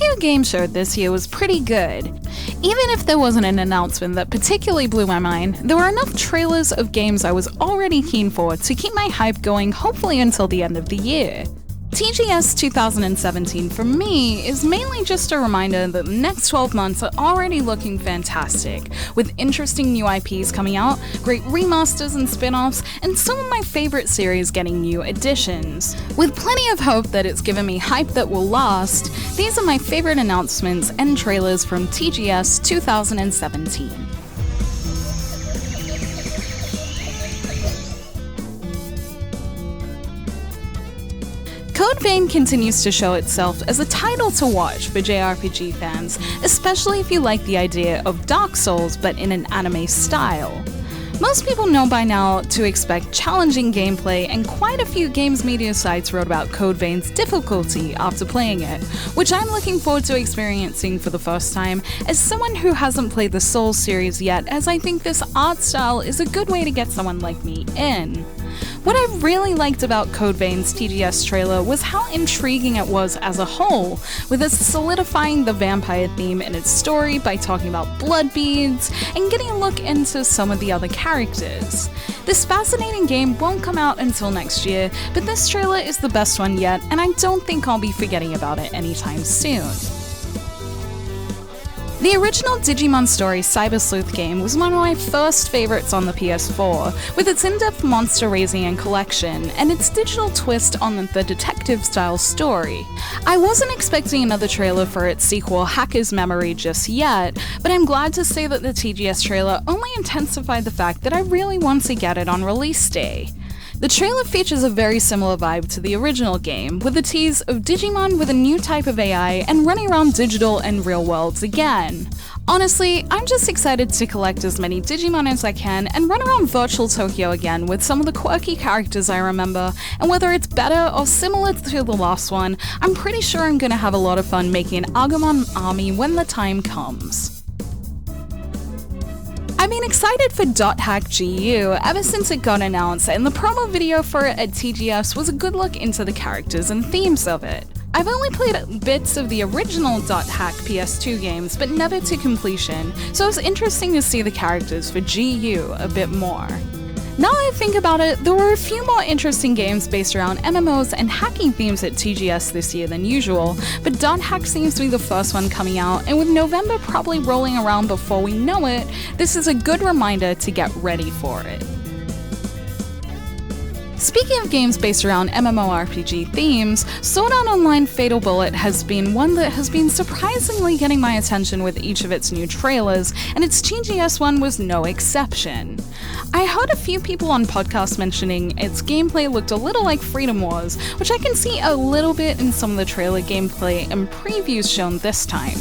video game show this year was pretty good. Even if there wasn't an announcement that particularly blew my mind, there were enough trailers of games I was already keen for to keep my hype going hopefully until the end of the year. TGS 2017 for me is mainly just a reminder that the next 12 months are already looking fantastic, with interesting new IPs coming out, great remasters and spin-offs, and some of my favorite series getting new additions. With plenty of hope that it's given me hype that will last, these are my favorite announcements and trailers from TGS 2017. Code Vein continues to show itself as a title to watch for JRPG fans, especially if you like the idea of Dark Souls but in an anime style. Most people know by now to expect challenging gameplay, and quite a few games media sites wrote about Code Vein's difficulty after playing it, which I'm looking forward to experiencing for the first time as someone who hasn't played the Souls series yet, as I think this art style is a good way to get someone like me in. What I really liked about Code Vein's TGS trailer was how intriguing it was as a whole, with it solidifying the vampire theme in its story by talking about blood beads and getting a look into some of the other characters. This fascinating game won't come out until next year, but this trailer is the best one yet, and I don't think I'll be forgetting about it anytime soon. The original Digimon story Cyber Sleuth game was one of my first favorites on the PS4, with its in-depth monster raising and collection, and its digital twist on the detective-style story. I wasn't expecting another trailer for its sequel Hacker's Memory just yet, but I'm glad to say that the TGS trailer only intensified the fact that I really want to get it on release day. The trailer features a very similar vibe to the original game, with a tease of Digimon with a new type of AI and running around digital and real worlds again. Honestly, I'm just excited to collect as many Digimon as I can and run around virtual Tokyo again with some of the quirky characters I remember, and whether it's better or similar to the last one, I'm pretty sure I'm gonna have a lot of fun making an Agumon army when the time comes. I've been excited for DOTA HackGu ever since it got announced, and the promo video for it at TGS was a good look into the characters and themes of it. I've only played bits of the original DOTA Hack PS2 games, but never to completion, so it was interesting to see the characters for GU a bit more. Now that I think about it, there were a few more interesting games based around MMOs and hacking themes at TGS this year than usual, but DOTA Hack seems to be the first one coming out, and with November probably rolling around before we know it, this is a good reminder to get ready for it. Speaking of games based around MMORPG themes, Sword Art Online Fatal Bullet has been one that has been surprisingly getting my attention with each of its new trailers, and its TGS one was no exception. I heard a few people on podcasts mentioning its gameplay looked a little like Freedom Wars, which I can see a little bit in some of the trailer gameplay and previews shown this time.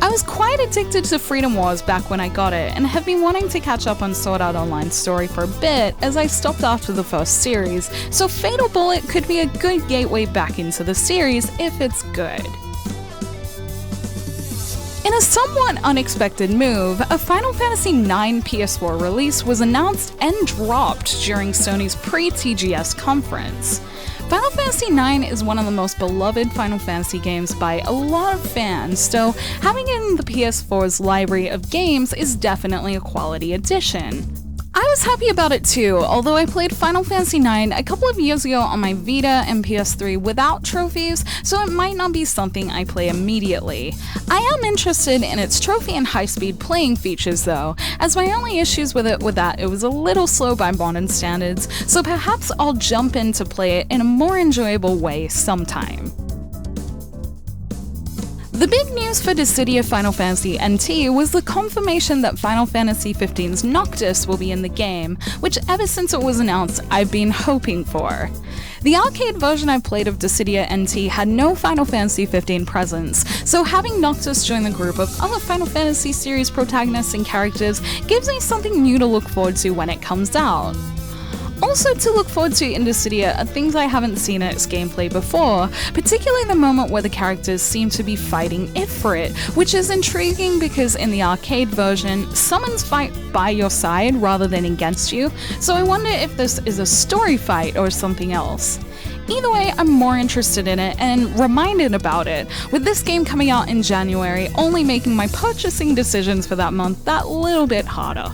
I was quite addicted to Freedom Wars back when I got it, and have been wanting to catch up on Sword Art Online's story for a bit as I stopped after the first series, so Fatal Bullet could be a good gateway back into the series if it's good. In a somewhat unexpected move, a Final Fantasy IX PS4 release was announced and dropped during Sony's pre-TGS conference. Final Fantasy IX is one of the most beloved Final Fantasy games by a lot of fans, so having it in the PS4's library of games is definitely a quality addition. I was happy about it too, although I played Final Fantasy IX a couple of years ago on my Vita and PS3 without trophies, so it might not be something I play immediately. I am interested in its trophy and high-speed playing features though, as my only issues with it was a little slow by modern standards, so perhaps I'll jump in to play it in a more enjoyable way sometime. The big news for Dissidia Final Fantasy NT was the confirmation that Final Fantasy XV's Noctis will be in the game, which ever since it was announced, I've been hoping for. The arcade version I played of Dissidia NT had no Final Fantasy XV presence, so having Noctis join the group of other Final Fantasy series protagonists and characters gives me something new to look forward to when it comes out. Also to look forward to in Dissidia are things I haven't seen in its gameplay before, particularly the moment where the characters seem to be fighting Ifrit, which is intriguing because in the arcade version, summons fight by your side rather than against you, so I wonder if this is a story fight or something else. Either way, I'm more interested in it and reminded about it, with this game coming out in January only making my purchasing decisions for that month that little bit harder.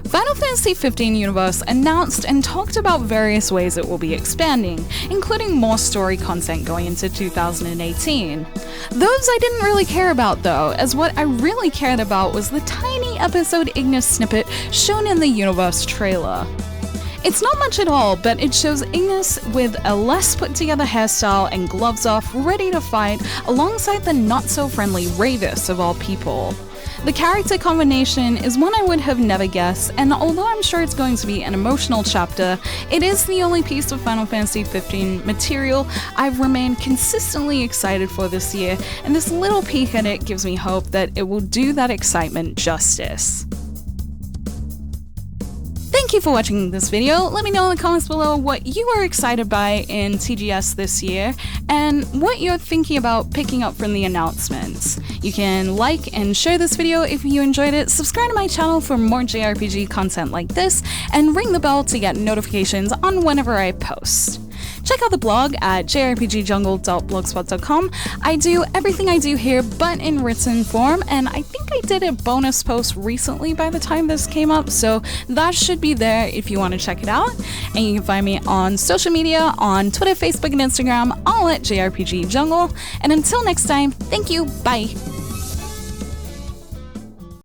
Final Fantasy XV Universe announced and talked about various ways it will be expanding, including more story content going into 2018. Those I didn't really care about though, as what I really cared about was the tiny episode Ignis snippet shown in the Universe trailer. It's not much at all, but it shows Ignis with a less put together hairstyle and gloves off, ready to fight, alongside the not-so-friendly Ravis of all people. The character combination is one I would have never guessed, and although I'm sure it's going to be an emotional chapter, it is the only piece of Final Fantasy XV material I've remained consistently excited for this year, and this little peek at it gives me hope that it will do that excitement justice. Thank you for watching this video. Let me know in the comments below what you were excited by in TGS this year, and what you're thinking about picking up from the announcements. You can like and share this video if you enjoyed it, subscribe to my channel for more JRPG content like this, and ring the bell to get notifications on whenever I post. Check out the blog at jrpgjungle.blogspot.com. I do everything I do here but in written form, and I think I did a bonus post recently by the time this came up, so that should be there if you want to check it out. And you can find me on social media, on Twitter, Facebook, and Instagram, all at JRPG Jungle. And until next time, thank you, bye!